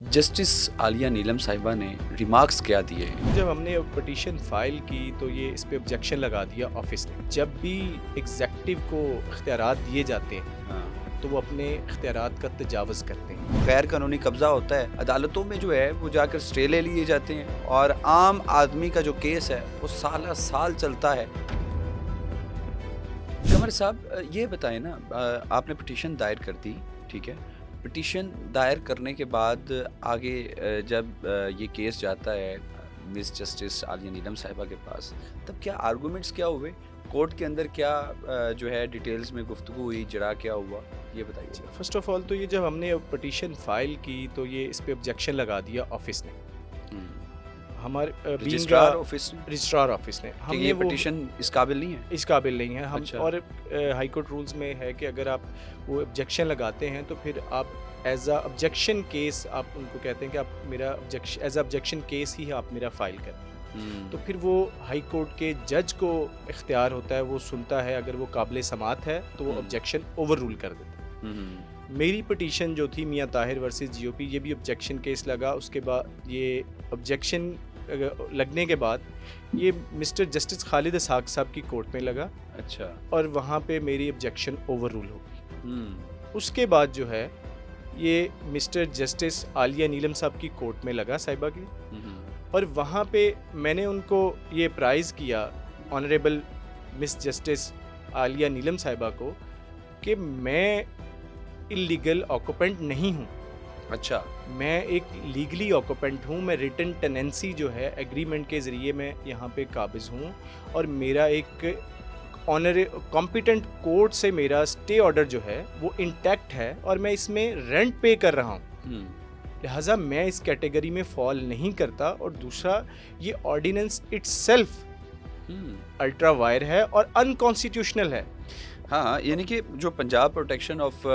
Justice Alia नीलम साहिबा ने remarks क्या दिए हैं? जब हमने पटिशन फाइल की तो ये इस पे ऑब्जेक्शन लगा दिया ऑफिस ने। जब भी एग्जेक्टिव को इख्तियारात दिए जाते हैं हाँ। तो वो अपने इख्तियारात का तजावज़ करते हैं। गैर कानूनी कब्जा होता है, अदालतों में जो है वो जाकर स्टे ले लिए जाते हैं और आम आदमी का जो केस है वो साल साल चलता है। कमर साहब ये बताएं ना, आपने पिटीशन दायर कर दी, ठीक है। पिटीशन दायर करने के बाद आगे जब ये केस जाता है मिस जस्टिस आलिया नीलम साहिबा के पास, तब क्या आर्गूमेंट्स क्या हुए कोर्ट के अंदर, क्या जो है डिटेल्स में गुफ्तगू हुई, जरा क्या हुआ, ये बताइए। फर्स्ट ऑफ ऑल तो ये जब हमने पटिशन फाइल की तो ये इस पे ऑब्जेक्शन लगा दिया ऑफिस ने। हमारे रजिस्ट्रार ऑफिस रजिस्ट्रार ऑफिस ने कि हमने ये वो पिटीशन इस काबिल नहीं है। इस काबिल नहीं है हम। अच्छा। और हाई कोर्ट रूल्स में है कि अगर आप वो ऑब्जेक्शन लगाते हैं तो फिर आप एज अ ऑब्जेक्शन केस आप उनको कहते हैं कि आप मेरा objection as a objection case ही आप मेरा फाइल करें। तो फिर वो हाई कोर्ट के जज को इख्तियार होता है, वो सुनता है, अगर वो काबिल समात है तो वो ऑब्जेक्शन ओवर रूल कर देता है। मेरी पिटीशन जो थी मियाँ ताहिर वर्सेस जीओपी, ये भी ऑब्जेक्शन केस लगा। उसके बाद ये ऑब्जेक्शन लगने के बाद ये मिस्टर जस्टिस खालिद इसहाक साहब की कोर्ट में लगा। अच्छा। और वहाँ पे मेरी ऑब्जेक्शन ओवर रूल हो गई। हम्म। उसके बाद जो है ये मिस्टर जस्टिस आलिया नीलम साहब की कोर्ट में लगा, साहिबा की। और वहाँ पे मैंने उनको ये प्राइज़ किया, ऑनरेबल मिस जस्टिस आलिया नीलम साहिबा को, कि मैं इलीगल ऑक्यूपेंट नहीं हूँ। अच्छा। मैं एक लीगली ऑक्यूपेंट हूँ। मैं रिटन टेनेंसी जो है एग्रीमेंट के ज़रिए मैं यहाँ पे काबिज़ हूँ और मेरा एक ऑनर कॉम्पिटेंट कोर्ट से मेरा स्टे ऑर्डर जो है वो इंटैक्ट है और मैं इसमें रेंट पे कर रहा हूँ। लिहाजा मैं इस कैटेगरी में फॉल नहीं करता। और दूसरा, ये ऑर्डिनेंस इट्सेल्फ अल्ट्रा वायर है और अनकॉन्स्टिट्यूशनल है। हाँ, यानी कि जो Punjab protection of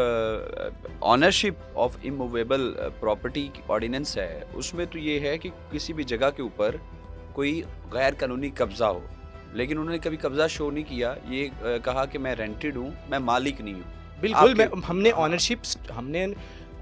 ownership of immovable property ordinance है, उसमें तो ये है कि किसी भी जगह के ऊपर कोई गैर कानूनी कब्जा हो, लेकिन उन्होंने कभी कब्जा शो नहीं किया। ये कहा कि मैं रेंटेड हूँ, मैं मालिक नहीं हूँ। बिल्कुल, मैं हमने हाँ, ऑनरशिप हमने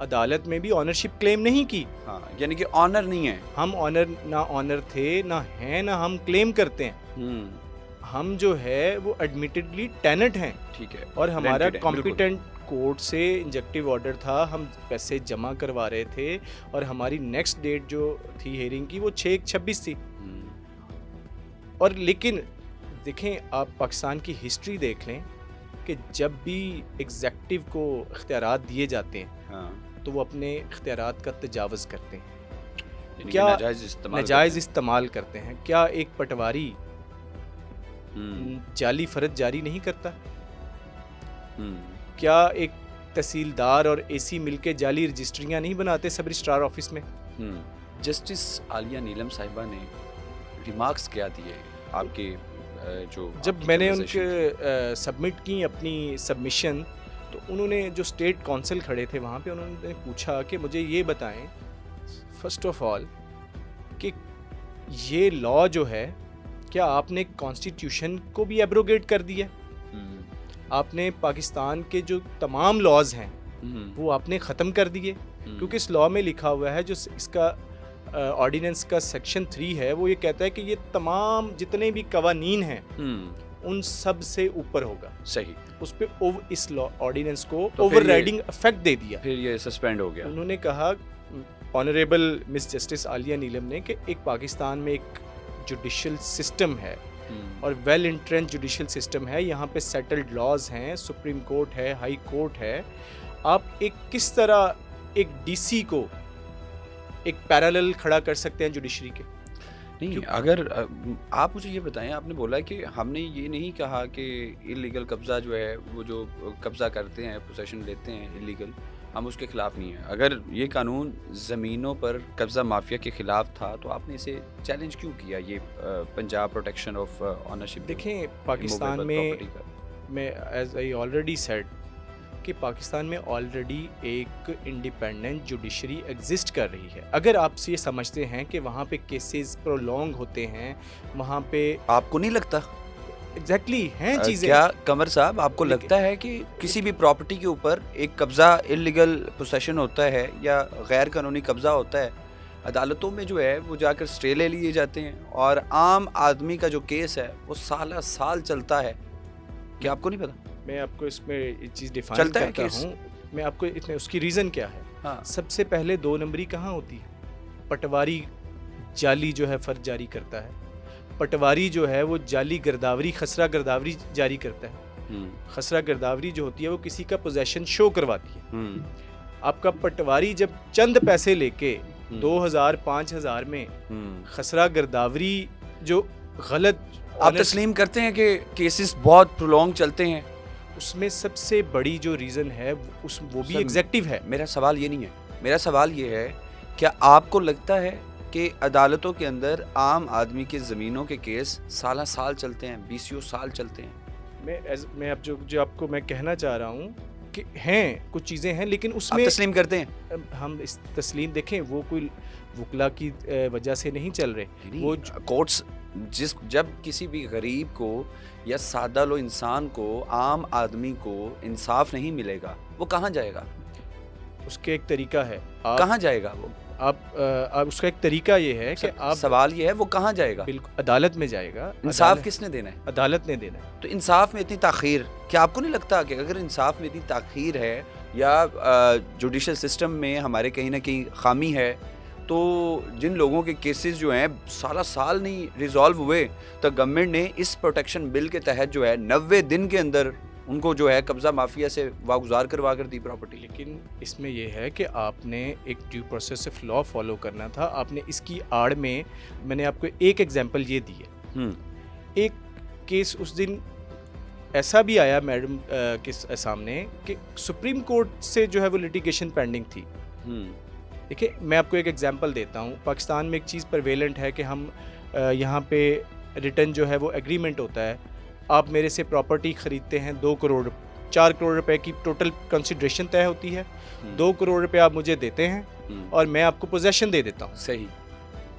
अदालत में भी ऑनरशिप क्लेम नहीं की। हाँ, यानी कि ऑनर नहीं है। हम ऑनर ना ऑनर थे, ना हैं, ना हम क्लेम करते हैं। हम जो है वो एडमिटेडली टेनेंट हैं। ठीक है। और हमारा Rented है, बिल्कुल। कॉम्पिटेंट कोर्ट से इंजेक्टिव ऑर्डर था, हम पैसे जमा करवा रहे थे और हमारी नेक्स्ट डेट जो थी हियरिंग की वो 6/26 थी। और लेकिन देखें, आप पाकिस्तान की हिस्ट्री देख लें कि जब भी एग्जेक्टिव को इख्तियारात दिए जाते हैं हाँ, तो वो अपने इख्तियारात का तजावज़ करते हैं। यानी कि क्या नाजायज़ इस्तेमाल करते हैं? क्या एक पटवारी जाली फर्ज जारी नहीं करता? क्या एक तहसीलदार और एसी मिलके जाली रजिस्ट्रियां नहीं बनाते सब रजिस्ट्रार ऑफिस में? जस्टिस आलिया नीलम साहिबा ने रिमार्क्स क्या दिए आपके जो जब मैंने उनके सबमिट की अपनी सबमिशन, तो उन्होंने जो स्टेट काउंसिल खड़े थे वहाँ पे, उन्होंने पूछा कि मुझे ये बताएं फर्स्ट ऑफ ऑल कि ये लॉ जो है, क्या आपने कॉन्स्टिट्यूशन को भी एब्रोगेट कर दिया? आपने पाकिस्तान के जो तमाम लॉज हैं वो आपने ख़त्म कर दिए? क्योंकि इस लॉ में लिखा हुआ है, जो इसका ऑर्डिनेंस का सेक्शन 3 है, वो ये कहता है कि ये तमाम जितने भी कवानीन हैं उन सब से ऊपर होगा। सही। उस पे इस लॉ ऑर्डिनेंस को तो ओवरराइडिंग इफेक्ट दे दिया। फिर ये सस्पेंड हो गया। उन्होंने कहा, ऑनरेबल मिस जस्टिस आलिया नीलम ने, कि एक पाकिस्तान में एक जुडिशल सिस्टम है और वेल इंट्रेंच जुडिशल सिस्टम है, यहाँ पे सेटल्ड लॉज हैं, सुप्रीम कोर्ट है, हाई कोर्ट है। आप एक किस तरह एक डीसी को एक पैरेलल खड़ा कर सकते हैं जुडिशरी के? नहीं, अगर आप मुझे ये बताएं, आपने बोला कि हमने ये नहीं कहा कि इलीगल कब्जा जो है, वो जो कब्जा करते हैं, पोसेशन लेते हैं इलीगल, हम उसके खिलाफ नहीं है। अगर ये कानून ज़मीनों पर कब्जा माफिया के खिलाफ था तो आपने इसे चैलेंज क्यों किया, ये पंजाब प्रोटेक्शन ऑफ ऑनरशिप? देखें, पाकिस्तान में, मैं एज आई ऑलरेडी सेड, कि पाकिस्तान में ऑलरेडी एक इंडिपेंडेंट जुडिशरी एग्जिस्ट कर रही है। अगर आप ये समझते हैं कि वहाँ पे केसेस प्रोलॉन्ग होते हैं, वहाँ पे आपको नहीं लगता? एग्जैक्टली हैं चीज़ें। क्या कमर साहब आपको लेकिन- लगता है कि किसी भी प्रॉपर्टी के ऊपर एक कब्ज़ा इलीगल पोसेशन होता है या गैर कानूनी कब्ज़ा होता है, अदालतों में जो है वो जाकर स्टे ले लिए जाते हैं और आम आदमी का जो केस है वो साला साल चलता है? क्या आपको नहीं पता? मैं आपको इसमें एक चीज़ डिफाइन चलता है करता केस? हूँ। मैं आपको इसमें उसकी रीज़न क्या है। हाँ, सबसे पहले 2 नंबरी कहाँ होती है? पटवारी जाली जो है फ़र्ज जारी करता है। पटवारी जो है वो जाली गिरदावरी, खसरा गिरदावरी जारी करता है। खसरा गिरदावरी जो होती है वो किसी का पोजेशन शो करवाती है। आपका पटवारी जब चंद पैसे लेके 2000-5000 में खसरा गिरदावरी जो गलत आप तस्लीम करते हैं कि केसेस बहुत प्रोलॉन्ग चलते हैं? उसमें सबसे बड़ी जो रीज़न है वो भी सर, एग्जेक्टिव है। मेरा सवाल ये नहीं है, मेरा सवाल ये है, क्या आपको लगता है कि अदालतों के अंदर आम आदमी के ज़मीनों के केस साला साल चलते हैं, 20 साल चलते हैं? मैं अब जो आपको मैं कहना चाह रहा हूँ कि हैं कुछ चीज़ें हैं, लेकिन आप उसमें तस्लीम करते हैं? हम इस तस्लीम देखें वो कोई वकला की वजह से नहीं चल रहे। वो कोर्ट्स जब किसी भी गरीब को या सादा लो इंसान को, आम आदमी को इंसाफ नहीं मिलेगा, वो कहाँ जाएगा? उसके एक तरीका है। कहाँ जाएगा वो? आप उसका एक तरीका ये है कि आप सवाल ये है वो कहाँ जाएगा? बिल्कुल अदालत में जाएगा। इंसाफ किसने देना है? अदालत ने देना है। तो इंसाफ में इतनी ताख़ीर, क्या आपको नहीं लगता कि अगर इंसाफ में इतनी ताख़ीर है या जुडिशल सिस्टम में हमारे कहीं ना कहीं खामी है, तो जिन लोगों के केसेस जो हैं सारा साल नहीं रिजॉल्व हुए, तो गवर्नमेंट ने इस प्रोटेक्शन बिल के तहत जो है 90 दिन के अंदर उनको जो है कब्ज़ा माफिया से वागुजार करवा कर दी प्रॉपर्टी। लेकिन इसमें यह है कि आपने एक due process of law follow करना था। आपने इसकी आड़ में, मैंने आपको एक एग्जांपल ये दी है। एक केस उस दिन ऐसा भी आया मैडम के सामने कि सुप्रीम कोर्ट से जो है वो लिटिगेशन पेंडिंग थी। देखिए, मैं आपको एक एग्जांपल देता हूँ। पाकिस्तान में एक चीज़ प्रिवेलेंट है कि हम यहाँ पे रिटर्न जो है वो एग्रीमेंट होता है। आप मेरे से प्रॉपर्टी ख़रीदते हैं 2 करोड़, 4 करोड़ रुपए की टोटल कंसिडरेशन तय होती है। 2 करोड़ रुपए आप मुझे देते हैं और मैं आपको पोजेसन दे देता हूँ। सही।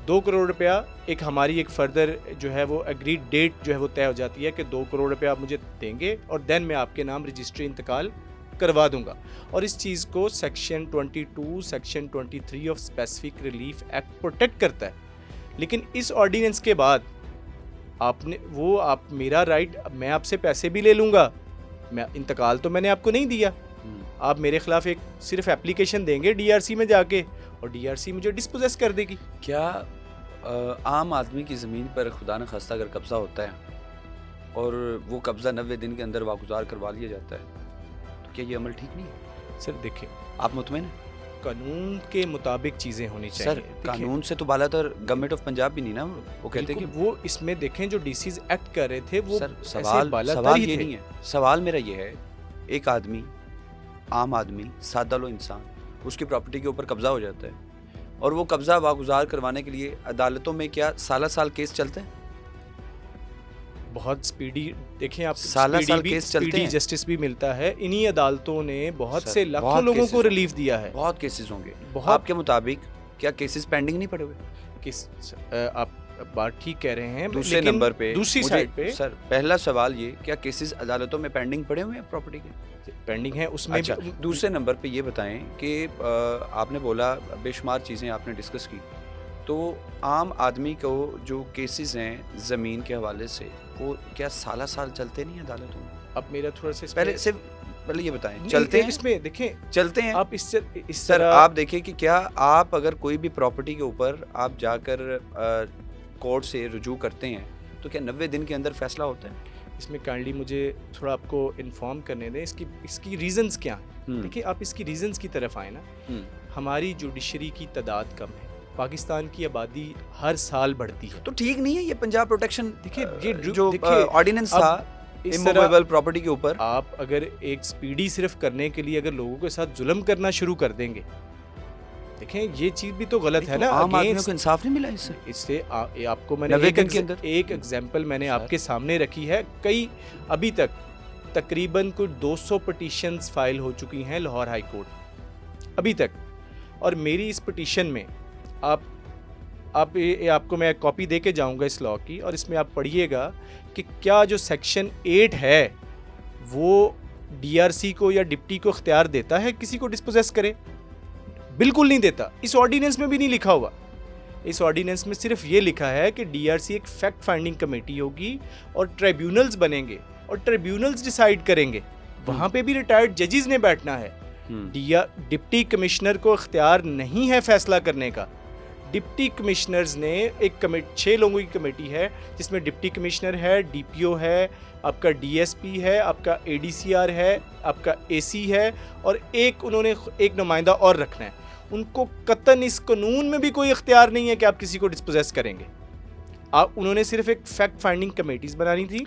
2 करोड़ रुपया एक हमारी एक फर्दर जो है वो एग्रीड डेट जो है वो तय हो जाती है कि 2 करोड़ रुपये आप मुझे देंगे और देन मैं आपके नाम रजिस्ट्री इंतकाल करवा दूंगा। और इस चीज़ को section 22, section 23 of specific relief act protect करता है। लेकिन इस ऑर्डिनेंस के बाद आप मेरा राइट, मैं आपसे पैसे भी ले लूँगा, मैं इंतकाल तो मैंने आपको नहीं दिया। आप मेरे खिलाफ एक सिर्फ एप्लीकेशन देंगे डीआरसी में जाके और डीआरसी मुझे डिस्पोजेस कर देगी। क्या आम आदमी की ज़मीन पर खुदा न खास्ता अगर कब्ज़ा होता है और वो कब्ज़ा 90 दिन के अंदर वागुजार करवा लिया जाता है, तो क्या ये अमल ठीक नहीं है? सर देखिए, आप मुतमईन हैं? कानून के मुताबिक चीज़ें होनी चाहिए। सर, कानून से तो बालातर गवर्नमेंट ऑफ पंजाब भी नहीं ना, वो कहते हैं कि वो इसमें देखें जो डीसीज एक्ट कर रहे थे वो सर, सवाल ये नहीं है। सवाल मेरा ये है, एक आदमी, आम आदमी, सादा लो इंसान, उसकी प्रॉपर्टी के ऊपर कब्जा हो जाता है और वो कब्जा वागुजार करवाने के लिए अदालतों में क्या साला साल केस चलते हैं? बहुत स्पीडी, देखें आप, साल केस चलते हैं। जस्टिस भी मिलता है। इन्हीं अदालतों ने बहुत से लाखों बहुत लोगों को cases रिलीफ दिया है। बहुत केसेस होंगे। बहुत। आपके मुताबिक क्या केसेस पेंडिंग नहीं पड़े हुए? आप बात ठीक कह रहे हैं। दूसरे नंबर पे, दूसरी साइड पे सर, पहला सवाल ये, क्या केसेस अदालतों में पेंडिंग पड़े हुए हैं प्रॉपर्टी के? पेंडिंग है उसमें। अच्छा, दूसरे नंबर पे ये बताएं कि आपने बोला बेशुमार चीज़ें आपने डिस्कस की, तो आम आदमी को जो केसेस हैं ज़मीन के हवाले से, वो क्या साला साल चलते नहीं अदालतों में? अब मेरा थोड़ा सा पहले ये बताएं, चलते हैं? इसमें देखें, चलते हैं। आप इस सर, आप देखिए कि क्या आप अगर कोई भी प्रॉपर्टी के ऊपर आप जाकर कोर्ट से रुजू करते हैं तो क्या 90 दिन के अंदर फैसला होता है? इसमें काइंडली मुझे थोड़ा आपको इन्फॉर्म करने दें इसकी रीजंस क्या हैं। देखिए, आप इसकी रीजंस की तरफ आए ना। हमारी जुडिशरी की तादाद कम है। पाकिस्तान की आबादी हर साल बढ़ती है। तो ठीक नहीं है ये पंजाब प्रोटेक्शन, देखिए ये जो ऑर्डिनेंस था इमूवेबल प्रॉपर्टी के ऊपर। आप अगर एक स्पीडी सिर्फ करने के लिए अगर लोगों के साथ जुल्म करना शुरू कर देंगे, देखें ये चीज़ भी तो गलत है ना। आम आदमियों को इंसाफ नहीं मिला इससे। आपको मैंने एक एग्जांपल मैंने आपके सामने रखी है। कई अभी तक तकरीबन कुछ 200 पिटीशंस फाइल हो चुकी हैं लाहौर हाई कोर्ट अभी तक। और मेरी इस पिटीशन में आप आप ये आपको मैं कॉपी दे के जाऊँगा इस लॉ की, और इसमें आप पढ़िएगा कि क्या जो सेक्शन 8 है वो डीआरसी को या डिप्टी को इख्तियार देता है किसी को डिस्पोजेस करे? बिल्कुल नहीं देता। इस ऑर्डिनेंस में भी नहीं लिखा हुआ। इस ऑर्डिनेंस में सिर्फ ये लिखा है कि डीआरसी एक फैक्ट फाइंडिंग कमेटी होगी और ट्राइब्यूनल्स बनेंगे और ट्राइब्यूनल्स डिसाइड करेंगे। वहाँ पे भी रिटायर्ड जजेस ने बैठना है। डिप्टी कमिश्नर को इख्तियार नहीं है फैसला करने का। डिप्टी कमिश्नर्स ने एक 6 लोगों की कमेटी है जिसमें डिप्टी कमिश्नर है, डीपीओ है, आपका डीएसपी है, आपका एडीसीआर है, आपका एसी है, और उन्होंने एक नुमाइंदा और रखना है। उनको कतन इस कानून में भी कोई इख्तियार नहीं है कि आप किसी को डिस्पोजेस करेंगे। उन्होंने सिर्फ एक फैक्ट फाइंडिंग कमेटीज बनानी थी